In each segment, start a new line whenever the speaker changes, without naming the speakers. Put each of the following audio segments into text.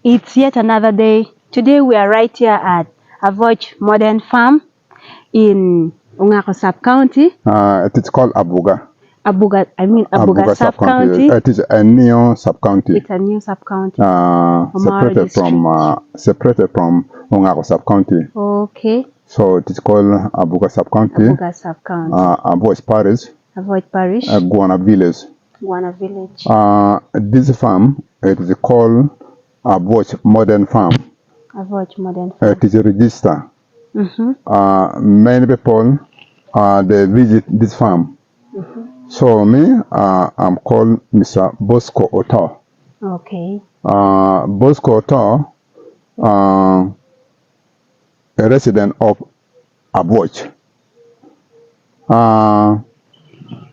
It's yet another day. Today we are right here at Avoch Modern Farm in Ungako Sub-County.
It is called Abuga.
Abuga Sub-County.
It is a new sub-county.
It's a new sub-county.
Separated from Ungako Sub-County.
Okay.
So it is called Abuga Sub-County.
Abuga Sub-County.
Avoch Parish.
Avoch Parish.
Guana Village.
Guana Village.
This farm, it is called Avoch Modern Farm.
Avoch Modern Farm.
It is a register. Many people they visit this farm. So me, I'm called Mr. Bosco Oto.
Okay.
Bosco Oto, a resident of Avoch.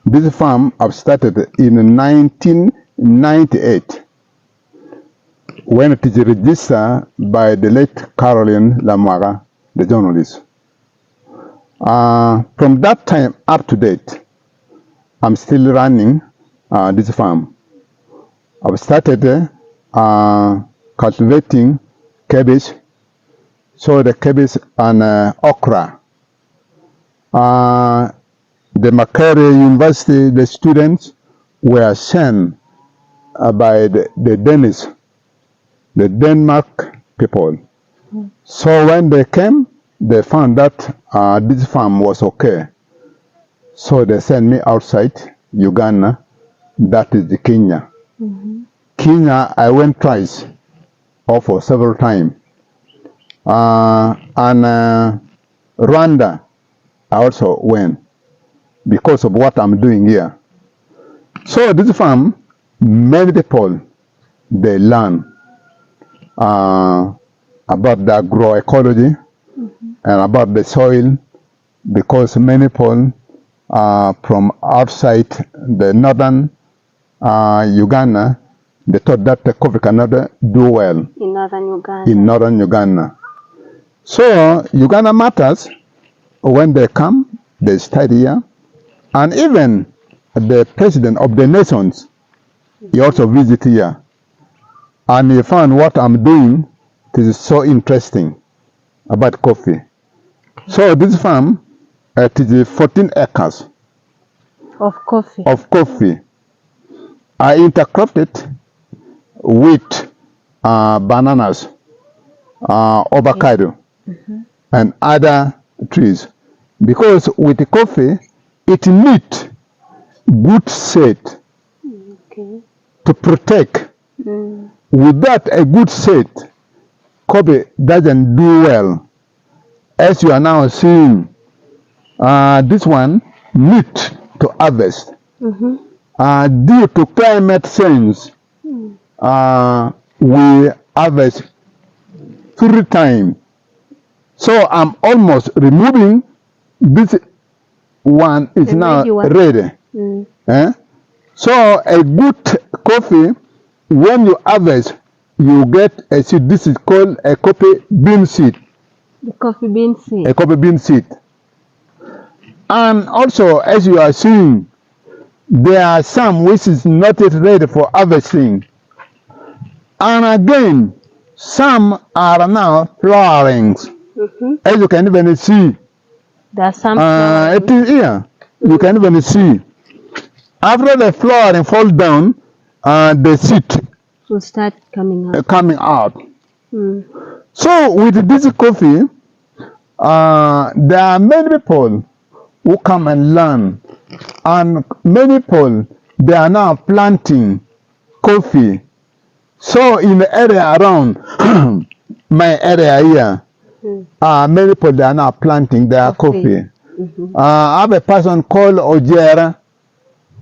This farm I've started in 1998 when it is registered by the late Caroline Lamaga, the journalist. From that time up to date, I'm still running this farm. I've started cultivating cabbage, so the cabbage and okra. The Macquarie University, the students were sent by the Danish, the Denmark people. So when they came, they found that this farm was okay. So they sent me outside Uganda, that is the Kenya. Kenya, I went twice, or for several times. And Rwanda, I also went, because of what I'm doing here. So this farm, many people, they learn about the agroecology and about the soil, because many people from outside the northern Uganda, they thought that the coffee cannot do well in northern Uganda. So Uganda matters. When they come, they study here. And even the president of the nations, he also visit here. And he found what I'm doing, it is so interesting about coffee. So this farm, it is 14 acres
of coffee.
I intercropped with bananas, avocado, and other trees. Because with the coffee, it needs good shade to protect. Without a good shade, coffee doesn't do well. As you are now seeing, this one needs to harvest. Due to climate change, we harvest 3 times. So I'm almost removing this one is now ready. So a good coffee, when you harvest, you get a seed. This is called a coffee bean seed.
The coffee bean seed.
A coffee bean seed. And also, as you are seeing, there are some which is not yet ready for harvesting. And again, some are now flowering. As you can even see.
There are some
it is here. You can even see. After the flowering fall down, the seed
will start coming
out. So with this coffee, there are many people who come and learn, and many people, they are now planting coffee. So in the area around my area here, many people, they are now planting their coffee. I have a person called Ojera.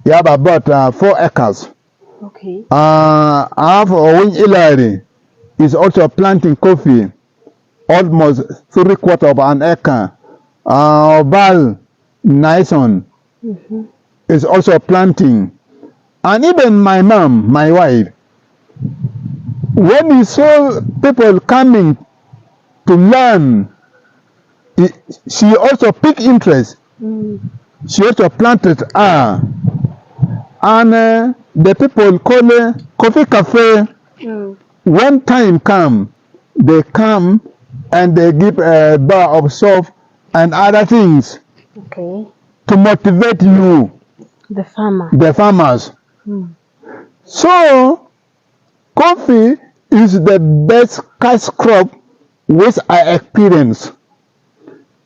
He have about 4 acres. I have Owin Ilari. He's also planting coffee, almost 3/4 of an acre. Val Nyson is also planting. And even my mom, my wife, when he saw people coming to learn, she also picked interest. She also planted and the people call it coffee cafe when time come, they come and they give a bar of soap and other things
Okay.
to motivate you,
The farmer.
the farmers.
Mm.
So, coffee is the best cash crop which I experience.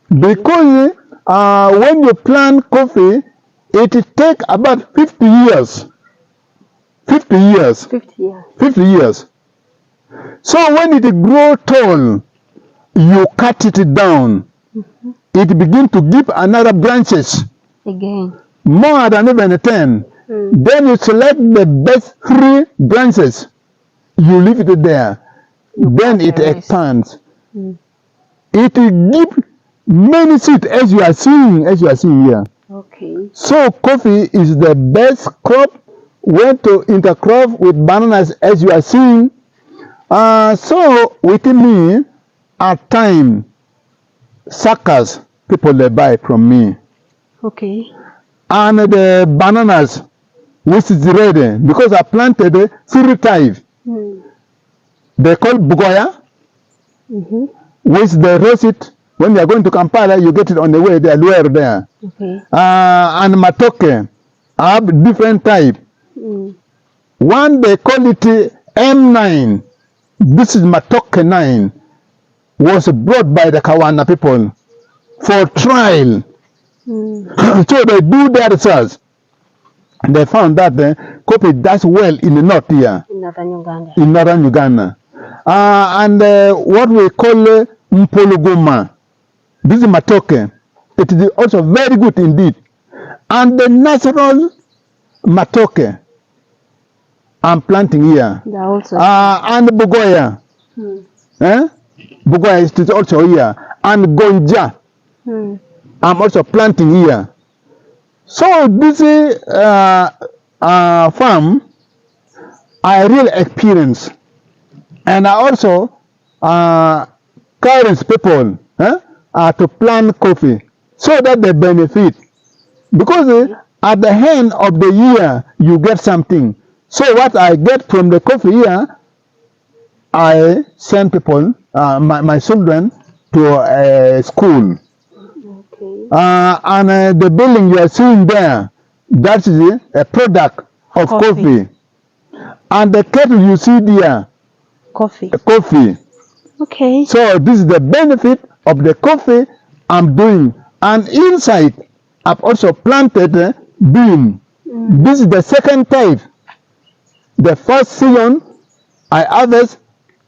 Because when you plant coffee, it takes about 50 years. 50 years.
50 years.
50 years. So when it grows tall, you cut it down.
Mm-hmm.
It begins to give another branches,
Again.
more than even 10.
Mm.
Then you select the best 3 branches. You leave it there. Then it expands.
Mm.
It gives many seeds as you are seeing here.
Okay.
So coffee is the best crop when to intercrop with bananas as you are seeing. So with me, at time, suckers, people they buy from me.
Okay.
And the bananas, which is ready, because I planted 3 types.
Mm.
They call bugoya,
Mm-hmm.
which they roast it. When you are going to Kampala, you get it on the way, they are there.
Okay.
And matoke, I have different type.
Mm.
One they call it M9. This is matoke 9. Was brought by the Kawana people for trial.
Mm.
So they do their research. They found that coffee does well in the north here,
In northern Uganda.
in northern Uganda. And what we call mpologoma. This is matoke. It is also very good indeed. And the natural matoke I'm planting here.
They are also.
And bugoya.
Mm.
Bugoya is also here. And gonja.
Mm.
I'm also planting here. So this farm, I really experience. And I also encourage people to plant coffee so that they benefit. Because at the end of the year, you get something. So what I get from the coffee here, I send people, my children, to school.
Okay.
And the building you are seeing there, that is a product of coffee. And the kettle you see there,
Coffee.
coffee.
Okay.
So this is the benefit of the coffee I'm doing. And inside, I've also planted bean.
Mm.
This is the second type. The first season, I harvest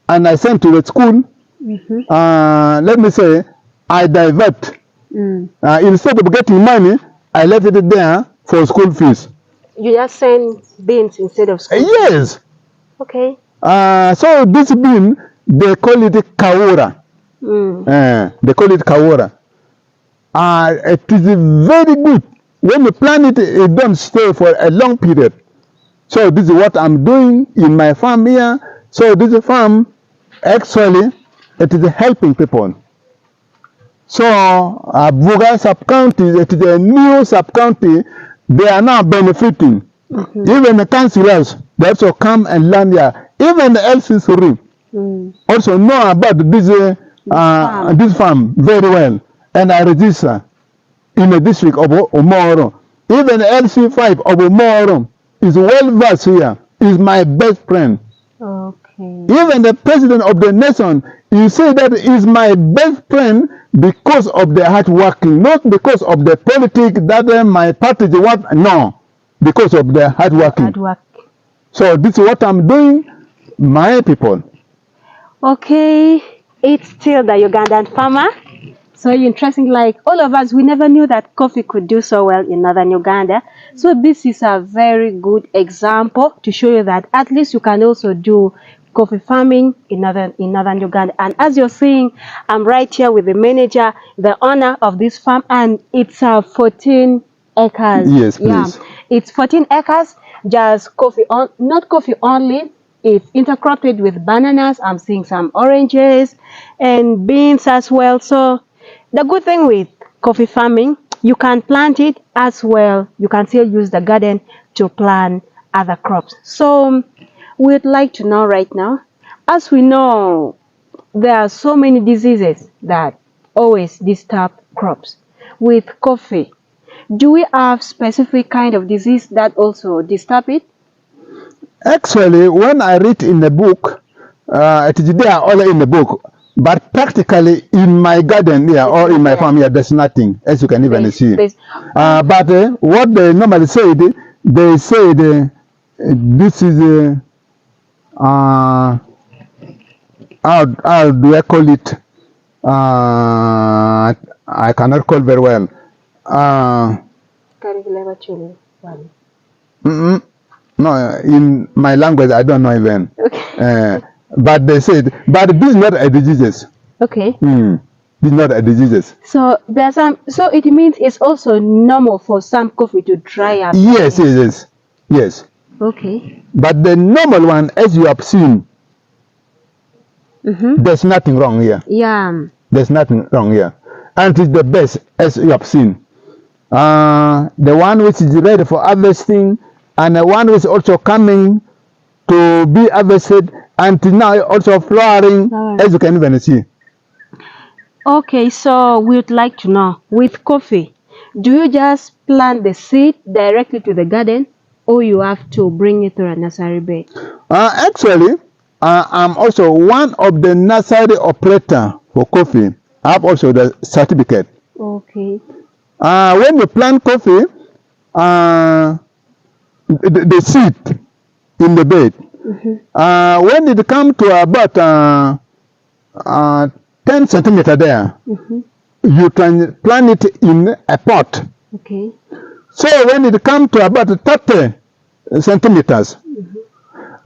and I send to the school.
Mm-hmm.
Let me say, I divert.
Mm.
Instead of getting money, I left it there for school fees.
You just send beans instead of school.
Yes.
Okay.
So this bean, they call it kaora.
Mm.
They call it kaora. It is very good. When you plant it, it don't stay for a long period. So this is what I'm doing in my farm here. So this farm, actually, it is helping people. So Buga sub-county, it is a new sub-county, they are now benefiting.
Mm-hmm.
Even the councillors, they also come and learn here. Even the LCC also know about this farm very well. And I register in the district of Omoro. Even the LC5 of Omoro is well versed here, is my best friend.
Okay.
Even the president of the nation, you say that is my best friend because of the hard working, not because of the politics that my party want. No, because of the hard working.
Hard work.
So this is what I'm doing, my people.
Okay, it's still the Ugandan farmer. So interesting, like all of us, we never knew that coffee could do so well in northern Uganda. So this is a very good example to show you that at least you can also do coffee farming in northern Uganda. And as you're seeing, I'm right here with the manager, the owner of this farm, and it's 14 acres.
Yes, please.
Yeah, it's 14 acres, just coffee, not coffee only. It's intercropped with bananas. I'm seeing some oranges and beans as well. So the good thing with coffee farming, you can plant it as well. You can still use the garden to plant other crops. So we'd like to know right now, as we know, there are so many diseases that always disturb crops. With coffee, do we have specific kind of disease that also disturb it?
Actually, when I read in the book, it is there all in the book. But practically in my garden here or in my farm here, there's nothing, as you can even see. But what they normally say, they say this is how do I call it? I cannot call very well. No, in my language, I don't know even.
Okay.
But they said, but this is not a disease.
Okay.
This is not a disease.
So there's some. So it means it's also normal for some coffee to dry up.
Yes, yes, yes.
Okay.
But the normal one, as you have seen, there's nothing wrong here.
Yeah.
There's nothing wrong here, and it's the best, as you have seen. The one which is ready for harvesting, and the one which is also coming to be harvested, and now also flowering, as you can even see.
Okay, so we'd like to know, with coffee, do you just plant the seed directly to the garden, or you have to bring it to a nursery bed?
Actually, I'm also one of the nursery operator for coffee. I have also the certificate.
Okay.
When you plant coffee, the seed in the bed, when it comes to about 10 centimeters there, you can plant it in a pot.
Okay.
So when it comes to about 30 centimeters,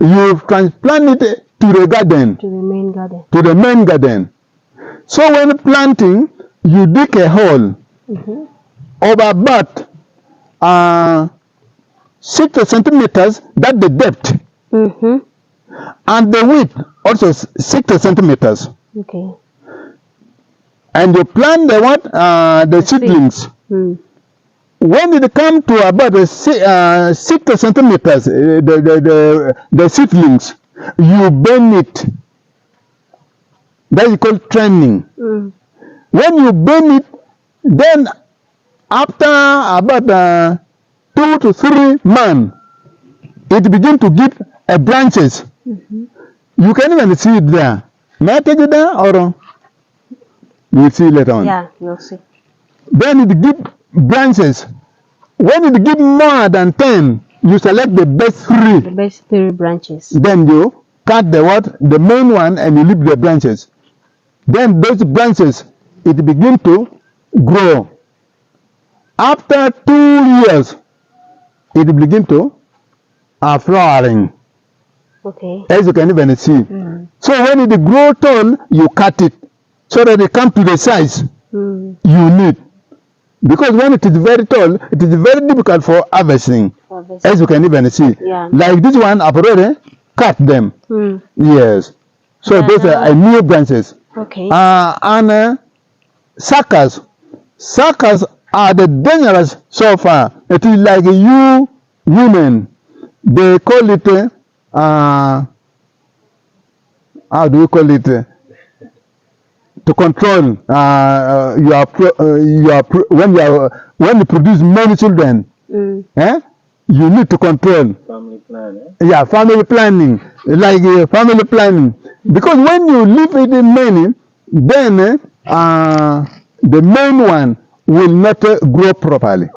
you can plant it to the garden.
To the main garden.
To the main garden. So when planting, you dig a hole of about 6 centimeters, that's the depth. And the width also 6 centimeters.
Okay.
And you plant the what? The seedlings. When it comes to about 6 centimeters, the seedlings, you burn it. That is called training. When you burn it, then after about 2 to 3 months, it begins to give branches. You can even see it there. May I take it there, or you'll see later on?
Yeah, you'll see.
Then it gives branches. When it gives more than 10, you select the best 3.
The best 3 branches.
Then you cut the what? The main one, and you leave the branches. Then those branches, it begins to grow. After 2 years, it begins to flowering.
Okay.
As you can even see. So when it grows tall, you cut it so that it comes to the size you need. Because when it is very tall, it is very difficult for harvesting. As you can even see.
Yeah.
Like this one, I've already cut them. Yes. So those are new branches.
Okay.
And suckers. Suckers are the dangerous so far. It is like you women. They call it how do you call it? To control when you produce many children, you need to control.
Family planning.
Yeah, family planning, like family planning. Because when you leave it in many, then the main one will not grow properly.